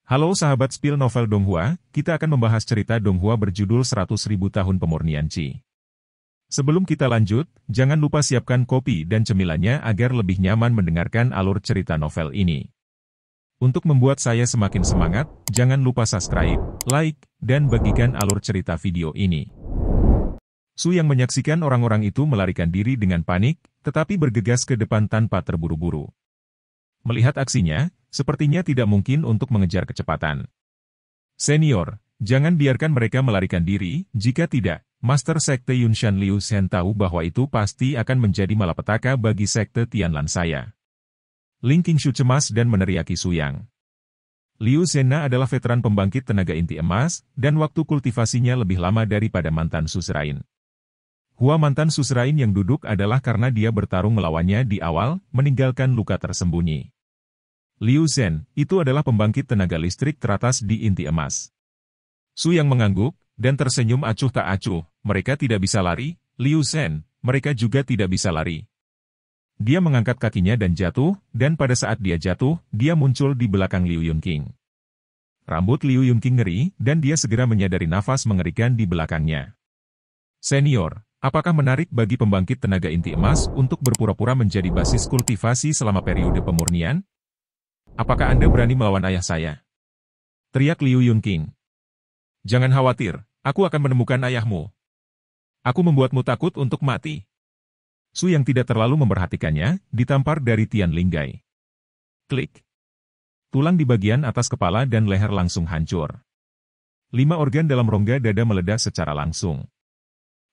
Halo sahabat spill novel Donghua, kita akan membahas cerita Donghua berjudul 100.000 tahun pemurnian Qi. Sebelum kita lanjut, jangan lupa siapkan kopi dan cemilannya agar lebih nyaman mendengarkan alur cerita novel ini. Untuk membuat saya semakin semangat, jangan lupa subscribe, like, dan bagikan alur cerita video ini. Su yang menyaksikan orang-orang itu melarikan diri dengan panik, tetapi bergegas ke depan tanpa terburu-buru. Melihat aksinya, sepertinya tidak mungkin untuk mengejar kecepatan. Senior, jangan biarkan mereka melarikan diri, jika tidak, Master Sekte Yunshan Liu Shen tahu bahwa itu pasti akan menjadi malapetaka bagi Sekte Tianlan saya. Ling Qingshu cemas dan meneriaki Su Yang. Liu Zhenna adalah veteran pembangkit tenaga inti emas, dan waktu kultivasinya lebih lama daripada mantan suzerain. Hua mantan suzerain yang duduk adalah karena dia bertarung melawannya di awal, meninggalkan luka tersembunyi. Liu Zhen, itu adalah pembangkit tenaga listrik teratas di inti emas. Su yang mengangguk, dan tersenyum acuh tak acuh, mereka tidak bisa lari, Liu Zhen, mereka juga tidak bisa lari. Dia mengangkat kakinya dan jatuh, dan pada saat dia jatuh, dia muncul di belakang Liu Yunqing. Rambut Liu Yunqing ngeri, dan dia segera menyadari nafas mengerikan di belakangnya. Senior, apakah menarik bagi pembangkit tenaga inti emas untuk berpura-pura menjadi basis kultivasi selama periode pemurnian? Apakah Anda berani melawan ayah saya? Teriak Liu Yunqing. Jangan khawatir, aku akan menemukan ayahmu. Aku membuatmu takut untuk mati. Su yang tidak terlalu memperhatikannya, ditampar dari Tian Linggai. Klik. Tulang di bagian atas kepala dan leher langsung hancur. 5 organ dalam rongga dada meledak secara langsung.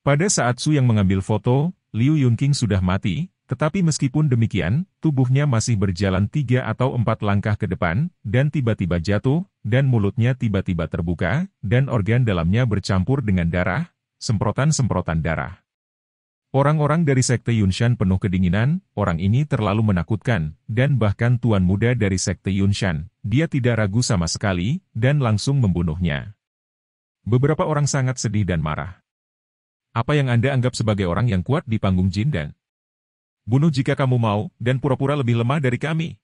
Pada saat Su yang mengambil foto, Liu Yunqing sudah mati, tetapi meskipun demikian, tubuhnya masih berjalan 3 atau 4 langkah ke depan, dan tiba-tiba jatuh, dan mulutnya tiba-tiba terbuka, dan organ dalamnya bercampur dengan darah, semprotan-semprotan darah. Orang-orang dari Sekte Yunshan penuh kedinginan, orang ini terlalu menakutkan, dan bahkan tuan muda dari Sekte Yunshan, dia tidak ragu sama sekali, dan langsung membunuhnya. Beberapa orang sangat sedih dan marah. Apa yang Anda anggap sebagai orang yang kuat di panggung Jindan? Bunuh jika kamu mau, dan pura-pura lebih lemah dari kami.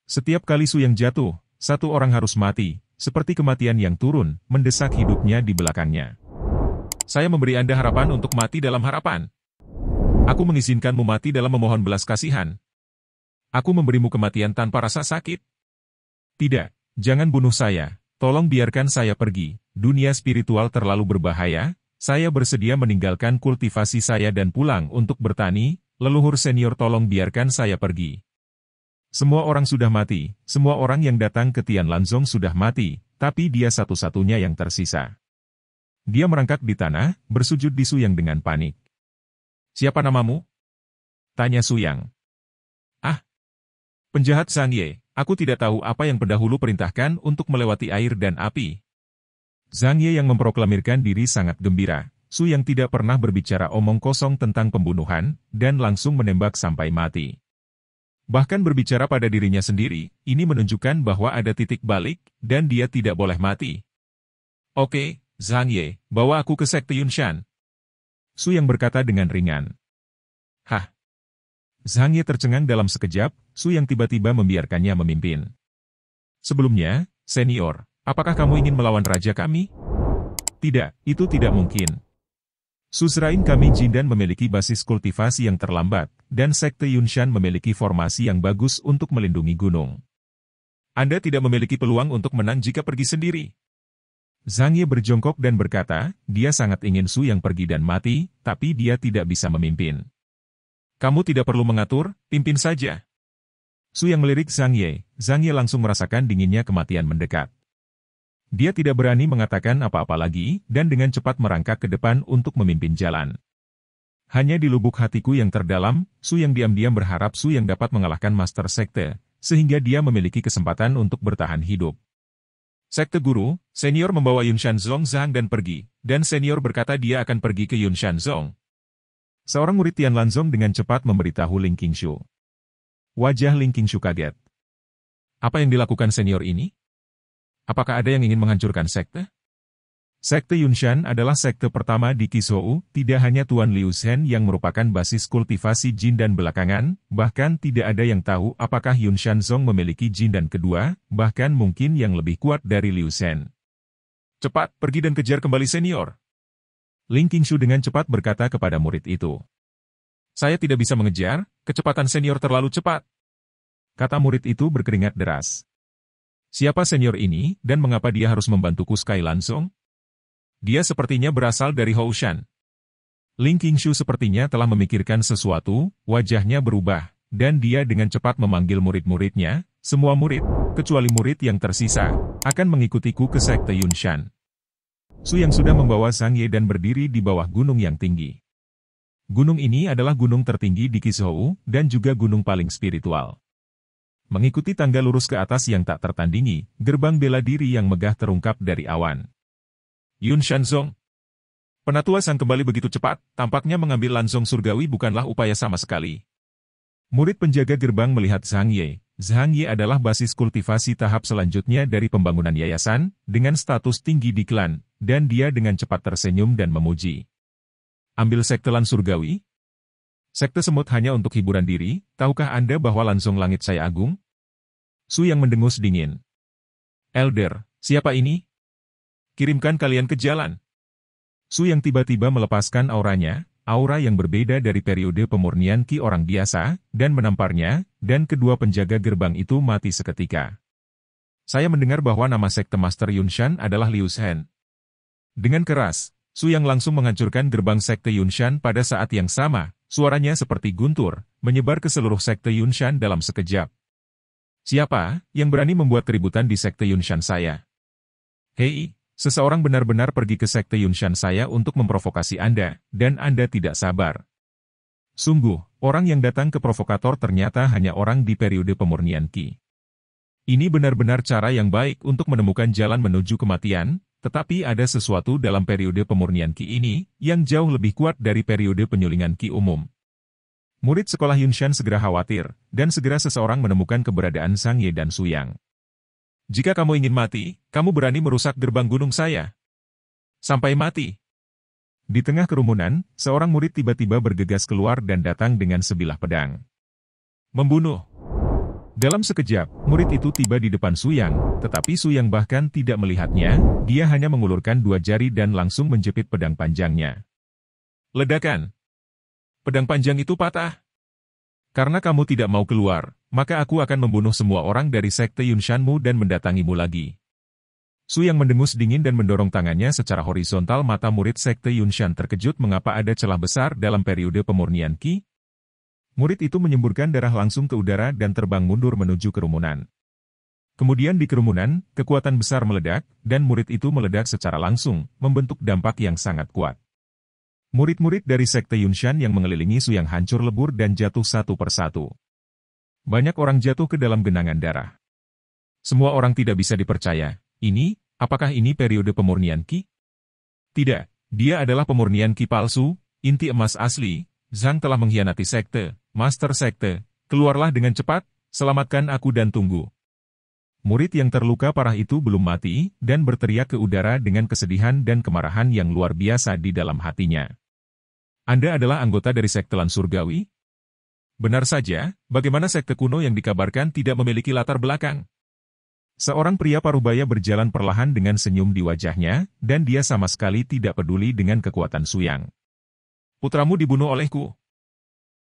Setiap kali Su yang jatuh, satu orang harus mati, seperti kematian yang turun, mendesak hidupnya di belakangnya. Saya memberi Anda harapan untuk mati dalam harapan. Aku mengizinkanmu mati dalam memohon belas kasihan. Aku memberimu kematian tanpa rasa sakit. Tidak, jangan bunuh saya, tolong biarkan saya pergi, dunia spiritual terlalu berbahaya, saya bersedia meninggalkan kultivasi saya dan pulang untuk bertani. Leluhur senior tolong biarkan saya pergi. Semua orang sudah mati, semua orang yang datang ke Tianlanzong sudah mati, tapi dia satu-satunya yang tersisa. Dia merangkak di tanah, bersujud di Su Yang dengan panik. Siapa namamu? Tanya Su Yang. Ah, penjahat Zhang Ye, aku tidak tahu apa yang pendahulu perintahkan untuk melewati air dan api. Zhang Ye yang memproklamirkan diri sangat gembira. Su yang tidak pernah berbicara omong kosong tentang pembunuhan, dan langsung menembak sampai mati. Bahkan berbicara pada dirinya sendiri, ini menunjukkan bahwa ada titik balik, dan dia tidak boleh mati. Oke, Zhang Ye, bawa aku ke Sekte Yunshan. Su yang berkata dengan ringan. Hah? Zhang Ye tercengang dalam sekejap, Su yang tiba-tiba membiarkannya memimpin. Sebelumnya, senior, apakah kamu ingin melawan raja kami? Tidak, itu tidak mungkin. Suzerain kami Jindan memiliki basis kultivasi yang terlambat, dan Sekte Yunshan memiliki formasi yang bagus untuk melindungi gunung. Anda tidak memiliki peluang untuk menang jika pergi sendiri. Zhang Ye berjongkok dan berkata, dia sangat ingin Su yang pergi dan mati, tapi dia tidak bisa memimpin. Kamu tidak perlu mengatur, pimpin saja. Su yang melirik Zhang Ye langsung merasakan dinginnya kematian mendekat. Dia tidak berani mengatakan apa-apa lagi, dan dengan cepat merangkak ke depan untuk memimpin jalan. Hanya di lubuk hatiku yang terdalam, Su yang diam-diam berharap Su yang dapat mengalahkan Master Sekte, sehingga dia memiliki kesempatan untuk bertahan hidup. Sekte Guru, senior membawa Yunshan Zong Zhang dan pergi, dan senior berkata dia akan pergi ke Yunshan Zong. Seorang murid Tianlanzong dengan cepat memberitahu Ling Qingshu. Wajah Ling Qingshu kaget. Apa yang dilakukan senior ini? Apakah ada yang ingin menghancurkan sekte? Sekte Yunshan adalah sekte pertama di Qizhou, tidak hanya Tuan Liu Shen yang merupakan basis kultivasi jin dan belakangan, bahkan tidak ada yang tahu apakah Yunshan Zong memiliki jin dan kedua, bahkan mungkin yang lebih kuat dari Liu Shen. Cepat, pergi dan kejar kembali senior. Ling Qingshu dengan cepat berkata kepada murid itu. Saya tidak bisa mengejar, kecepatan senior terlalu cepat. Kata murid itu berkeringat deras. Siapa senior ini, dan mengapa dia harus membantuku Sky Lansong? Dia sepertinya berasal dari Houshan. Ling Qingshu sepertinya telah memikirkan sesuatu, wajahnya berubah, dan dia dengan cepat memanggil murid-muridnya, semua murid, kecuali murid yang tersisa, akan mengikutiku ke sekte Yunshan. Su yang sudah membawa Zhang Ye dan berdiri di bawah gunung yang tinggi. Gunung ini adalah gunung tertinggi di Qizhou, dan juga gunung paling spiritual. Mengikuti tangga lurus ke atas yang tak tertandingi, gerbang bela diri yang megah terungkap dari awan. Yunshan Zong. Penatua Sang kembali begitu cepat, tampaknya mengambil lansong surgawi bukanlah upaya sama sekali. Murid penjaga gerbang melihat Zhang Ye. Zhang Ye adalah basis kultivasi tahap selanjutnya dari pembangunan yayasan, dengan status tinggi di klan, dan dia dengan cepat tersenyum dan memuji. Ambil sekte lan surgawi? Sekte semut hanya untuk hiburan diri, tahukah Anda bahwa lansong langit saya agung? Su yang mendengus dingin. Elder, siapa ini? Kirimkan kalian ke jalan. Su yang tiba-tiba melepaskan auranya, aura yang berbeda dari periode pemurnian Qi orang biasa, dan menamparnya, dan kedua penjaga gerbang itu mati seketika. Saya mendengar bahwa nama sekte Master Yunshan adalah Liu Shen. Dengan keras, Su yang langsung menghancurkan gerbang sekte Yunshan pada saat yang sama, suaranya seperti guntur, menyebar ke seluruh sekte Yunshan dalam sekejap. Siapa yang berani membuat keributan di sekte Yunshan saya? Hei! Seseorang benar-benar pergi ke sekte Yunshan saya untuk memprovokasi Anda, dan Anda tidak sabar. Sungguh, orang yang datang ke provokator ternyata hanya orang di periode pemurnian Qi. Ini benar-benar cara yang baik untuk menemukan jalan menuju kematian, tetapi ada sesuatu dalam periode pemurnian Qi ini, yang jauh lebih kuat dari periode penyulingan Qi umum. Murid sekolah Yunshan segera khawatir, dan segera seseorang menemukan keberadaan Zhang Ye dan Su Yang. Jika kamu ingin mati, kamu berani merusak gerbang gunung saya. Sampai mati. Di tengah kerumunan, seorang murid tiba-tiba bergegas keluar dan datang dengan sebilah pedang. Membunuh. Dalam sekejap, murid itu tiba di depan Su Yang, tetapi Su Yang bahkan tidak melihatnya, dia hanya mengulurkan dua jari dan langsung menjepit pedang panjangnya. Ledakan. Pedang panjang itu patah. Karena kamu tidak mau keluar, maka aku akan membunuh semua orang dari sekte Yunshanmu dan mendatangimu lagi. Su yang mendengus dingin dan mendorong tangannya secara horizontal. Mata murid sekte Yunshan terkejut mengapa ada celah besar dalam periode pemurnian Qi. Murid itu menyemburkan darah langsung ke udara dan terbang mundur menuju kerumunan. Kemudian di kerumunan, kekuatan besar meledak, dan murid itu meledak secara langsung, membentuk dampak yang sangat kuat. Murid-murid dari sekte Yunshan yang mengelilingi Su yang hancur lebur dan jatuh satu persatu. Banyak orang jatuh ke dalam genangan darah. Semua orang tidak bisa dipercaya. Apakah ini periode pemurnian Qi? Tidak, dia adalah pemurnian Qi palsu, inti emas asli. Zhang telah mengkhianati sekte, master sekte. Keluarlah dengan cepat, selamatkan aku dan tunggu. Murid yang terluka parah itu belum mati, dan berteriak ke udara dengan kesedihan dan kemarahan yang luar biasa di dalam hatinya. Anda adalah anggota dari sekte Lan Surgawi? Benar saja, bagaimana sekte kuno yang dikabarkan tidak memiliki latar belakang? Seorang pria parubaya berjalan perlahan dengan senyum di wajahnya, dan dia sama sekali tidak peduli dengan kekuatan Su Yang. Putramu dibunuh olehku.